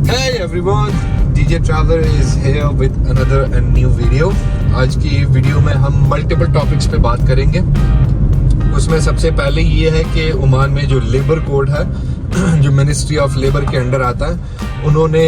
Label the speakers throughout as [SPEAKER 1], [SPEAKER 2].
[SPEAKER 1] Hey everyone, DJ Traveler is here with another and new video. आज की video में हम मल्टीपल टॉपिक्स पे बात करेंगे। उसमें सबसे पहले ये है कि ओमान में जो लेबर कोड है, जो मिनिस्ट्री ऑफ लेबर के अंडर आता है, उन्होंने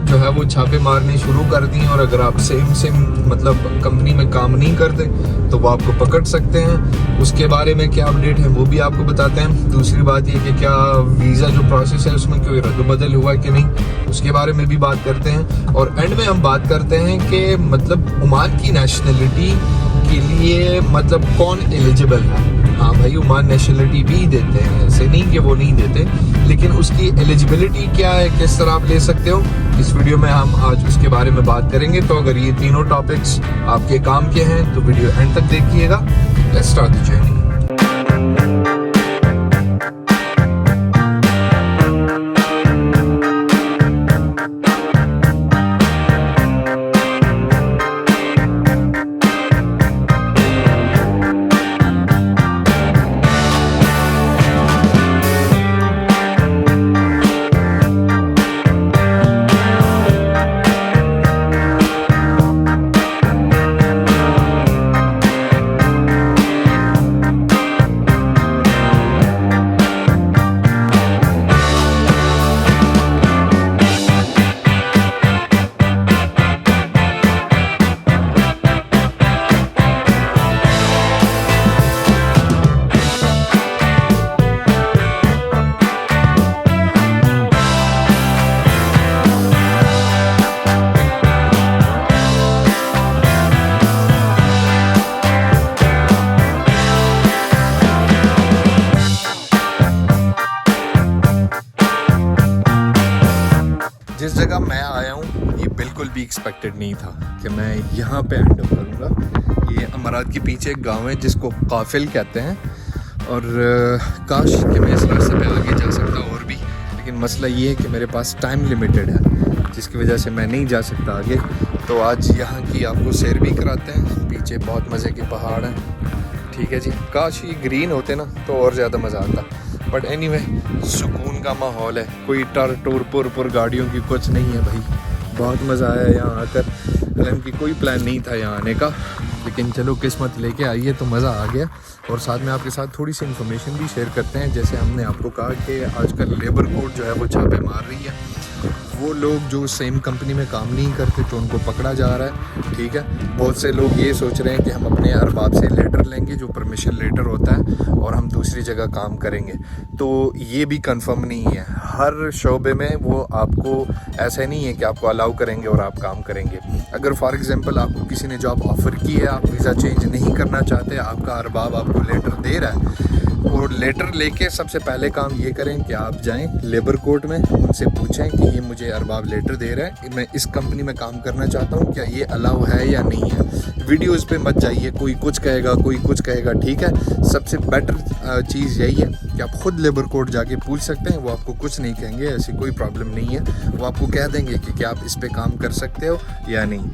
[SPEAKER 1] जो है वो छापे मारने शुरू कर दिए और अगर आप सेम मतलब कंपनी में काम नहीं करते तो वो आपको पकड़ सकते हैं। उसके बारे में क्या अपडेट है वो भी आपको बताते हैं। दूसरी बात ये कि क्या वीज़ा जो प्रोसेस है उसमें कोई रद्द-बदल हुआ कि नहीं, उसके बारे में भी बात करते हैं। और एंड में हम बात करते हैं कि मतलब ओमान की नेशनलिटी के लिए मतलब कौन एलिजिबल है। हाँ भाई, ओमान नेशनलिटी भी देते हैं, ऐसे नहीं कि वो नहीं देते, लेकिन उसकी एलिजिबिलिटी क्या है, किस तरह आप ले सकते हो, इस वीडियो में हम आज उसके बारे में बात करेंगे। तो अगर ये तीनों टॉपिक्स आपके काम के हैं तो वीडियो एंड तक देखिएगा। Let's start the journey. जिस जगह मैं आया हूँ ये बिल्कुल भी एक्सपेक्टेड नहीं था कि मैं यहाँ पे एंड अप करूँगा। ये अमारात के पीछे एक गांव है जिसको काफिल कहते हैं और काश कि मैं इस रास्ते पे आगे जा सकता और भी, लेकिन मसला ये है कि मेरे पास टाइम लिमिटेड है जिसकी वजह से मैं नहीं जा सकता आगे। तो आज यहाँ की आपको सैर भी कराते हैं। पीछे बहुत मज़े के पहाड़ हैं, ठीक है जी। काश ये ग्रीन होते ना तो और ज़्यादा मज़ा आता, बट एनीवे सुकून का माहौल है, कोई टर टूर पुर गाड़ियों की कुछ नहीं है भाई। बहुत मज़ा आया यहाँ आकर, हालांकि कोई प्लान नहीं था यहाँ आने का, लेकिन चलो किस्मत लेके आई है तो मज़ा आ गया। और साथ में आपके साथ थोड़ी सी इन्फॉर्मेशन भी शेयर करते हैं। जैसे हमने आपको कहा कि आजकल लेबर कोड जो है वो छापे मार रही है। वो लोग जो सेम कंपनी में काम नहीं करते तो उनको पकड़ा जा रहा है, ठीक है। बहुत से लोग ये सोच रहे हैं कि हम अपने अरबाब से लेटर लेंगे जो परमिशन लेटर होता है और हम दूसरी जगह काम करेंगे, तो ये भी कंफर्म नहीं है। हर शोबे में वो आपको ऐसा नहीं है कि आपको अलाउ करेंगे और आप काम करेंगे। अगर फॉर एग्जांपल आपको किसी ने जॉब ऑफ़र की है, आप वीज़ा चेंज नहीं करना चाहते, आपका अरबाब आपको लेटर दे रहा है, और लेटर लेके सबसे पहले काम ये करें कि आप जाएं लेबर कोर्ट में, उनसे पूछें कि ये मुझे अरबाब लेटर दे रहा है, मैं इस कंपनी में काम करना चाहता हूँ, क्या ये अलाउ है या नहीं है। वीडियोस पे मत जाइए, कोई कुछ कहेगा कोई कुछ कहेगा, ठीक है। सबसे बेटर चीज़ यही है कि आप खुद लेबर कोर्ट जाके पूछ सकते हैं, वो आपको कुछ नहीं कहेंगे, ऐसी कोई प्रॉब्लम नहीं है। वो आपको कह देंगे कि क्या आप इस पर काम कर सकते हो या नहीं।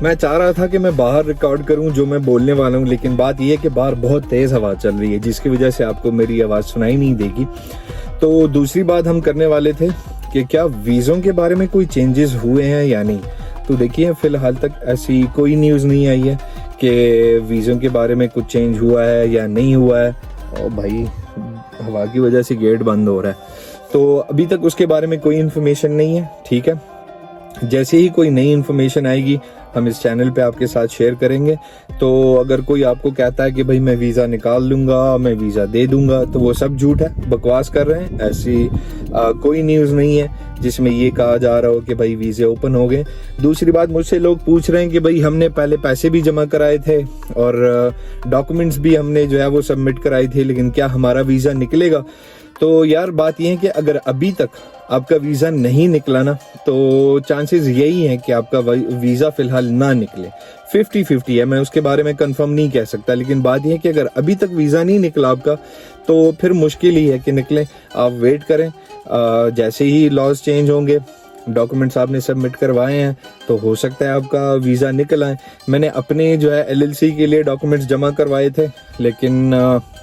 [SPEAKER 1] मैं चाह रहा था कि मैं बाहर रिकॉर्ड करूं जो मैं बोलने वाला हूं, लेकिन बात यह है कि बाहर बहुत तेज़ हवा चल रही है जिसकी वजह से आपको मेरी आवाज़ सुनाई नहीं देगी। तो दूसरी बात हम करने वाले थे कि क्या वीज़ों के बारे में कोई चेंजेस हुए हैं या नहीं। तो देखिए फ़िलहाल तक ऐसी कोई न्यूज़ नहीं आई है कि वीज़ों के बारे में कुछ चेंज हुआ है या नहीं हुआ है। और भाई हवा की वजह से गेट बंद हो रहा है, तो अभी तक उसके बारे में कोई इन्फॉर्मेशन नहीं है, ठीक है। जैसे ही कोई नई इन्फॉर्मेशन आएगी हम इस चैनल पे आपके साथ शेयर करेंगे। तो अगर कोई आपको कहता है कि भाई मैं वीज़ा निकाल लूँगा, मैं वीज़ा दे दूँगा, तो वो सब झूठ है, बकवास कर रहे हैं। ऐसी कोई न्यूज़ नहीं है जिसमें ये कहा जा रहा हो कि भाई वीज़े ओपन हो गए। दूसरी बात, मुझसे लोग पूछ रहे हैं कि भाई हमने पहले पैसे भी जमा कराए थे और डॉक्यूमेंट्स भी हमने जो है वो सबमिट कराए थे, लेकिन क्या हमारा वीज़ा निकलेगा? तो यार बात यह है कि अगर अभी तक आपका वीज़ा नहीं निकला ना, तो चांसेस यही हैं कि आपका वीज़ा फ़िलहाल ना निकले। 50-50 है, मैं उसके बारे में कंफर्म नहीं कह सकता, लेकिन बात यह है कि अगर अभी तक वीज़ा नहीं निकला आपका, तो फिर मुश्किल ही है कि निकले। आप वेट करें, जैसे ही लॉज चेंज होंगे, डॉक्यूमेंट्स आपने सबमिट करवाए हैं, तो हो सकता है आपका वीज़ा निकल आए। मैंने अपने जो है LLC के लिए डॉक्यूमेंट्स जमा करवाए थे, लेकिन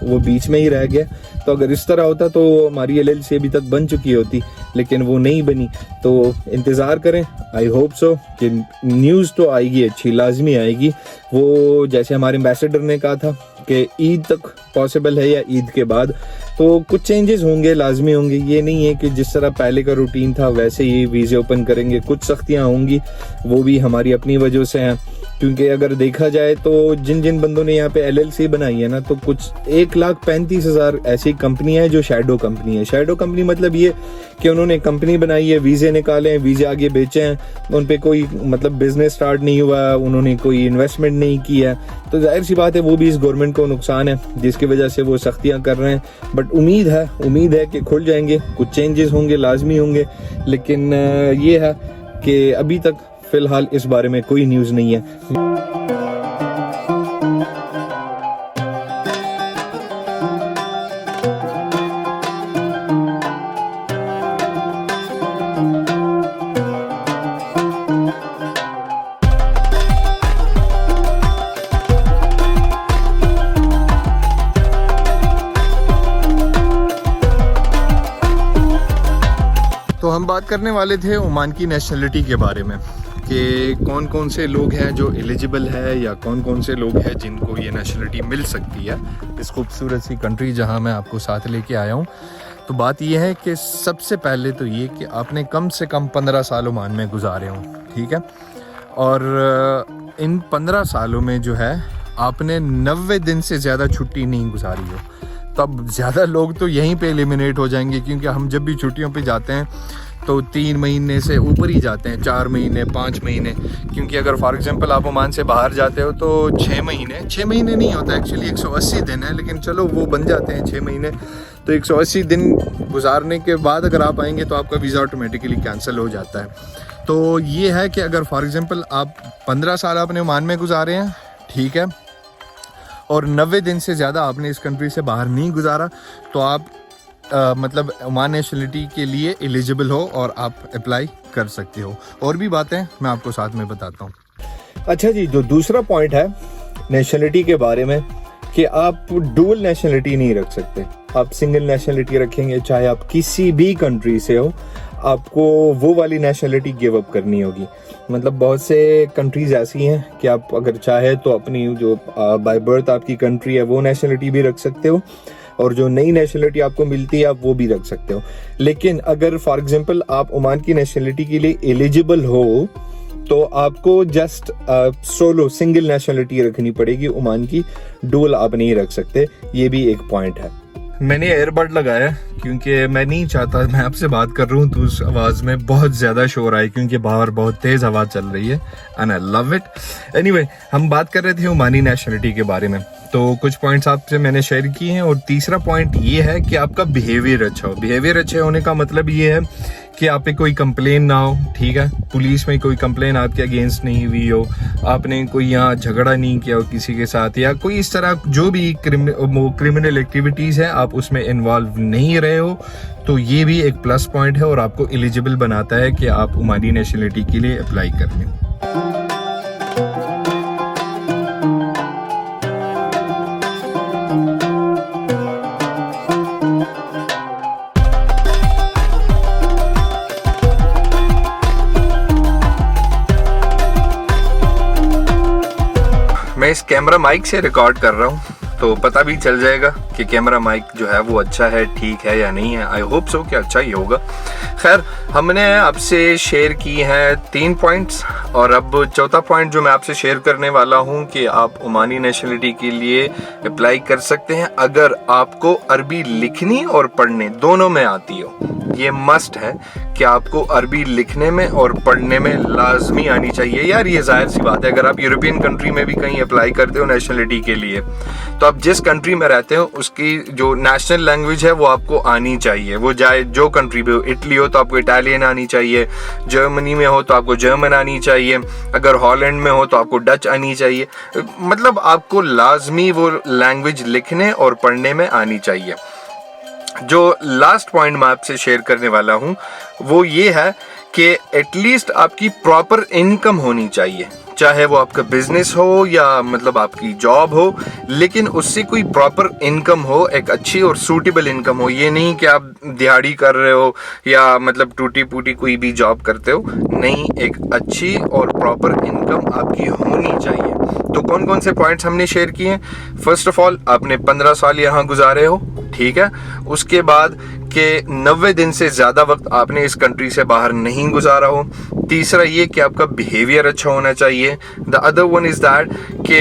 [SPEAKER 1] वो बीच में ही रह गया। तो अगर इस तरह होता तो हमारी LLC अभी तक बन चुकी होती, लेकिन वो नहीं बनी। तो इंतज़ार करें, आई होप सो कि न्यूज़ तो आएगी, अच्छी लाजमी आएगी। वो जैसे हमारे एम्बेसडर ने कहा था कि ईद तक पॉसिबल है या ईद के बाद, तो कुछ चेंजेस होंगे, लाजमी होंगे। ये नहीं है कि जिस तरह पहले का रूटीन था वैसे ही वीज़े ओपन करेंगे। कुछ सख्तियां होंगी, वो भी हमारी अपनी वजह से हैं, क्योंकि अगर देखा जाए तो जिन जिन बंदों ने यहाँ पे LLC बनाई है ना, तो कुछ 1,35,000 ऐसी कंपनियां हैं जो शैडो कंपनी है। शैडो कंपनी मतलब ये कि उन्होंने कंपनी बनाई है, वीज़े निकाले हैं, वीज़े आगे बेचे हैं, उन पे कोई मतलब बिजनेस स्टार्ट नहीं हुआ, उन्होंने कोई इन्वेस्टमेंट नहीं किया। तो जाहिर सी बात है वो भी इस गवर्नमेंट को नुकसान है, जिसकी वजह से वो सख्तियाँ कर रहे हैं। बट उम्मीद है कि खुल जाएंगे, कुछ चेंजेस होंगे, लाजमी होंगे। लेकिन ये है कि अभी तक फिलहाल इस बारे में कोई न्यूज़ नहीं है। तो हम बात करने वाले थे ओमान की नेशनलिटी के बारे में कि कौन कौन से लोग हैं जो एलिजिबल है, या कौन कौन से लोग हैं जिनको ये नेशनलिटी मिल सकती है इस खूबसूरत सी कंट्री जहां मैं आपको साथ लेके आया हूं। तो बात ये है कि सबसे पहले तो ये कि आपने कम से कम 15 साल ओमान में गुजारे हों, ठीक है। और इन 15 सालों में जो है आपने 90 दिन से ज़्यादा छुट्टी नहीं गुजारी हो। तब ज़्यादा लोग तो यहीं पे एलिमिनेट हो जाएंगे, क्योंकि हम जब भी छुट्टियों पे जाते हैं तो 3 महीने से ऊपर ही जाते हैं, 4 महीने 5 महीने। क्योंकि अगर फॉर एग्जांपल आप ओमान से बाहर जाते हो तो 6 महीने नहीं होता एक्चुअली, 180 दिन है, लेकिन चलो वो बन जाते हैं 6 महीने। तो 180 दिन गुजारने के बाद अगर आप आएंगे तो आपका वीज़ा ऑटोमेटिकली कैंसिल हो जाता है। तो ये है कि अगर फॉर एग्जांपल आप 15 साल आपने ओमान में गुजारे हैं, ठीक है, और 90 दिन से ज़्यादा आपने इस कंट्री से बाहर नहीं गुजारा, तो आप मतलब ओमान नेशनलिटी के लिए एलिजिबल हो और आप अप्लाई कर सकते हो। और भी बातें मैं आपको साथ में बताता हूँ। अच्छा जी, जो दूसरा पॉइंट है नेशनलिटी के बारे में कि आप डुअल नेशनलिटी नहीं रख सकते। आप सिंगल नेशनलिटी रखेंगे, चाहे आप किसी भी कंट्री से हो, आपको वो वाली नेशनलिटी गिव अप करनी होगी। मतलब बहुत से कंट्रीज ऐसी हैं कि आप अगर चाहे तो अपनी जो बाय बर्थ आपकी कंट्री है वो नेशनलिटी भी रख सकते हो, और जो नई नेशनलिटी आपको मिलती है आप वो भी रख सकते हो। लेकिन अगर फॉर एग्जांपल आप ओमान की नेशनलिटी के लिए एलिजिबल हो, तो आपको जस्ट सोलो सिंगल नेशनलिटी रखनी पड़ेगी ओमान की, डुअल आप नहीं रख सकते। ये भी एक पॉइंट है। मैंने एयरबड लगाया क्योंकि मैं नहीं चाहता, मैं आपसे बात कर रहा हूँ तो उस आवाज़ में बहुत ज़्यादा शोर आए, क्योंकि बाहर बहुत तेज़ हवा चल रही है and I love it. Anyway, हम बात कर रहे थे ओमानी नेशनलिटी के बारे में, तो कुछ पॉइंट्स आपसे मैंने शेयर किए हैं। और तीसरा पॉइंट ये है कि आपका बिहेवियर अच्छा हो। बिहेवियर अच्छे होने का मतलब ये है कि आप पे कोई कंप्लेन ना हो, ठीक है, पुलिस में कोई कंप्लेन आपके अगेंस्ट नहीं हुई हो, आपने कोई यहाँ झगड़ा नहीं किया हो किसी के साथ, या कोई इस तरह जो भी क्रिमिनल एक्टिविटीज़ है आप उसमें इन्वॉल्व नहीं रहे हो, तो ये भी एक प्लस पॉइंट है और आपको एलिजिबल बनाता है कि आप ओमानी नेशनलिटी के लिए अप्लाई कर लें। मैं इस कैमरा माइक से रिकॉर्ड कर रहा हूँ तो पता भी चल जाएगा कि कैमरा माइक जो है वो अच्छा है, ठीक है या नहीं है। आई होप सो कि अच्छा ही होगा। खैर, हमने आपसे शेयर की हैं 3 पॉइंट्स, और अब चौथा पॉइंट जो मैं आपसे शेयर करने वाला हूं कि आप ओमानी नेशनलिटी के लिए अप्लाई कर सकते हैं अगर आपको अरबी लिखनी और पढ़ने दोनों में आती हो। ये मस्ट है कि आपको अरबी लिखने में और पढ़ने में लाजमी आनी चाहिए। यार ये जाहिर सी बात है, अगर आप यूरोपियन कंट्री में भी कहीं अप्लाई करते हो नेशनलिटी के लिए, तो आप जिस कंट्री में रहते हो उसकी जो नेशनल लैंग्वेज है वो आपको आनी चाहिए। वो चाहे जो कंट्री भी हो, इटली हो तो आपको इटालियन आनी चाहिए, जर्मनी में हो तो आपको जर्मन आनी चाहिए, अगर हॉलैंड में हो तो आपको डच आनी चाहिए। मतलब आपको लाजमी वो लैंग्वेज लिखने और पढ़ने में आनी चाहिए। जो लास्ट पॉइंट मैं आपसे शेयर करने वाला हूं वो ये है कि एटलीस्ट आपकी प्रॉपर इनकम होनी चाहिए, चाहे वो आपका बिजनेस हो या मतलब आपकी जॉब हो, लेकिन उससे कोई प्रॉपर इनकम हो, एक अच्छी और सूटेबल इनकम हो। ये नहीं कि आप दिहाड़ी कर रहे हो या मतलब टूटी फूटी कोई भी जॉब करते हो, नहीं, एक अच्छी और प्रॉपर इनकम आपकी होनी चाहिए। तो कौन कौन से पॉइंट्स हमने शेयर किए? फर्स्ट ऑफ ऑल, आपने 15 साल यहाँ गुजारे हो, ठीक है। उसके बाद कि 90 दिन से ज्यादा वक्त आपने इस कंट्री से बाहर नहीं गुजारा हो। तीसरा ये कि आपका बिहेवियर अच्छा होना चाहिए। The other one is that कि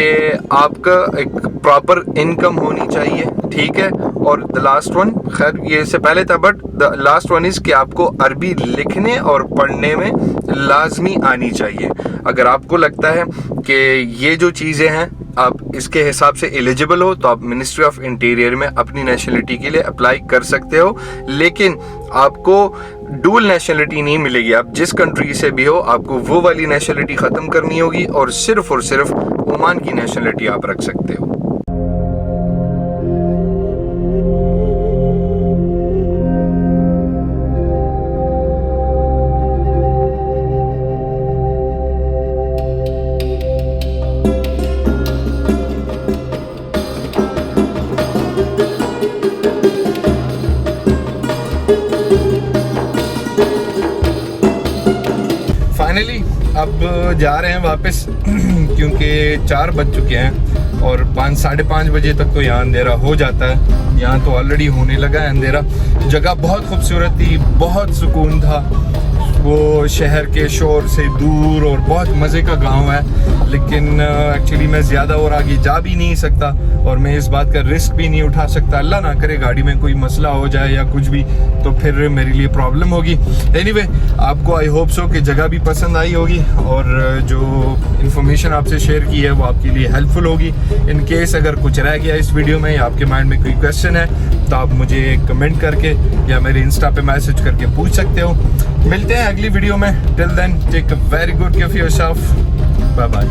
[SPEAKER 1] आपका एक प्रॉपर इनकम होनी चाहिए, ठीक है। और द लास्ट वन, खैर ये से पहले था, but the last one is कि आपको अरबी लिखने और पढ़ने में लाजमी आनी चाहिए। अगर आपको लगता है कि ये जो चीजें हैं आप इसके हिसाब से एलिजिबल हो, तो आप मिनिस्ट्री ऑफ इंटीरियर में अपनी नेशनलिटी के लिए अप्लाई कर सकते हो। लेकिन आपको डुअल नेशनलिटी नहीं मिलेगी। आप जिस कंट्री से भी हो, आपको वो वाली नेशनलिटी खत्म करनी होगी और सिर्फ ओमान की नेशनलिटी आप रख सकते हो। फाइनली अब जा रहे हैं वापस क्योंकि 4 बज चुके हैं और 5 साढ़े 5 बजे तक तो यहाँ अंधेरा हो जाता है। यहाँ तो ऑलरेडी होने लगा है अंधेरा। जगह बहुत खूबसूरत थी, बहुत सुकून था, वो शहर के शोर से दूर और बहुत मज़े का गांव है। लेकिन एक्चुअली मैं ज़्यादा और आगे जा भी नहीं सकता और मैं इस बात का रिस्क भी नहीं उठा सकता। अल्लाह ना करे गाड़ी में कोई मसला हो जाए या कुछ भी, तो फिर मेरे लिए प्रॉब्लम होगी। एनीवे, आपको आई होप सो कि जगह भी पसंद आई होगी और जो इन्फॉर्मेशन आपसे शेयर की है वो आपके लिए हेल्पफुल होगी। इन केस अगर कुछ रह गया इस वीडियो में या आपके माइंड में कोई क्वेश्चन है तो आप मुझे कमेंट करके या मेरे इंस्टा पे मैसेज करके पूछ सकते हो। मिलते हैं अगली वीडियो में। Till then, take a very good care of yourself. Bye bye.